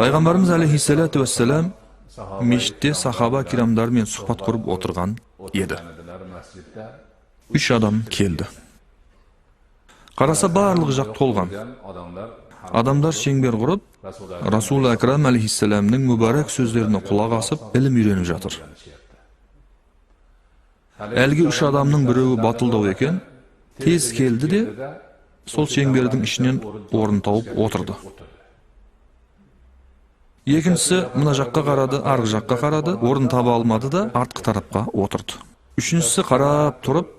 Пайғамбарымыз алейхиссалату вассалам мешітте сахаба кирамдармен сұхбат құрып отырған еді. 3 адам келді. Қараса барлық жақ толған. Адамдар шеңбер құрып, Расул Акрам алейхиссаламның мүбарак сөздеріне құлақ асып, ілім үйреніп жатыр. Әлгі 3 адамның біреуі батылдау екен, тез келді де, сол шеңбердің ішінен орын тауып отырды. Екіншісі мына жаққа қарады, арғы жаққа қарады, орын таба алмады да артқы тарапқа отырды. Үшіншісі қарап тұрып,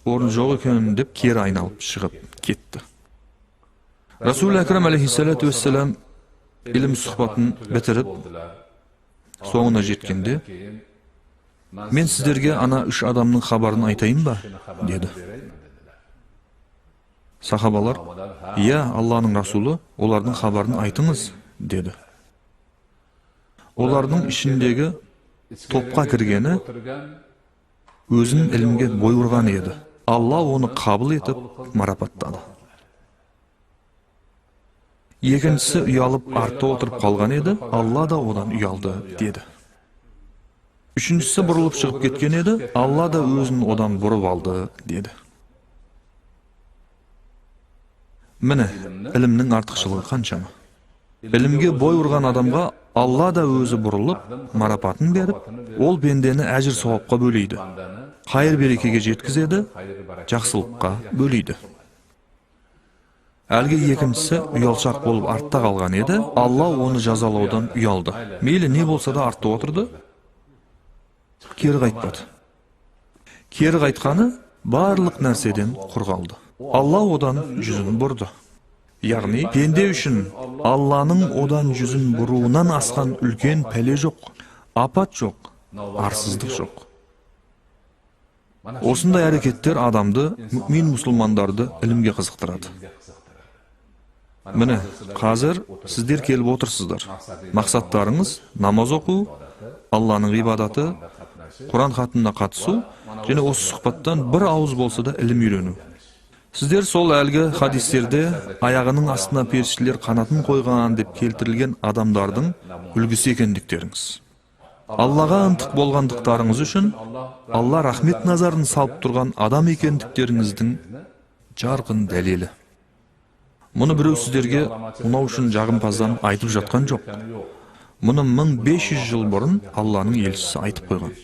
орын жоқ екен деп кері айналып шығып кетті. Расул Акрам алейхиссалату вассалам ілім сұхбатын бітіріп, соңына жеткенде, мен сіздерге ана 3 адамның хабарын айтайын ба? Деді. Сахабалар, иә, Алланың Расулы, олардың хабарын айтыңыз, деді. Олардың ішіндегі топқа кіргені өзінің ілімге бой ұрған еді. Алла оны қабыл етіп марапаттады. Екіншісі ұялып артта отырып қалған еді, Алла да одан ұялды, деді. Үшіншісі бұрылып шығып кеткен еді, Алла да өзін одан бұрып алды, деді. Міне, ілімнің артықшылығы қаншама. Ілімге бой ұрған адамға Алла да өзі бұрылып, марапатын беріп, ол пендені әжір сауапқа бөлейді. Қайыр берекеге жеткізеді, жақсылыққа бөлейді. Әлгі екіншісі ұялшақ болып артта қалған еді, Алла оны жазалаудан ұялды. Мейлі не болса да артта отырды, кері қайтпады. Кері қайтқаны барлық нәрседен құр қалды. Алла одан жүзін бұрды. Яғни, пенде үшін Алланың одан жүзін бұруынан асқан үлкен пәле жоқ, апат жоқ, арсыздық жоқ. Осындай әрекеттер адамды, мүмин мұсылмандарды ілімге қызықтырады. Міне, қазір сіздер келіп отырсыздар. Мақсаттарыңыз намаз оқу, Алланың ғибадаты, Құран хатына қатысу, және осы сұхбаттан бір ауыз болса да ілім үйрену. Сіздер сол әлгі хадистерде аяғының астына періштелер қанатын қойған деп келтірілген адамдардың үлгісі екендіктеріңіз. Аллаға ынтық болғандықтарыңыз үшін Алла рахмет назарын салып тұрған адам екендіктеріңіздің жарқын дәлелі. Мұны біреу сіздерге ұнау үшін жағымпаздан айтып жатқан жоқ. Мұны 1500 жыл бұрын Алланың елшісі айтып қойған.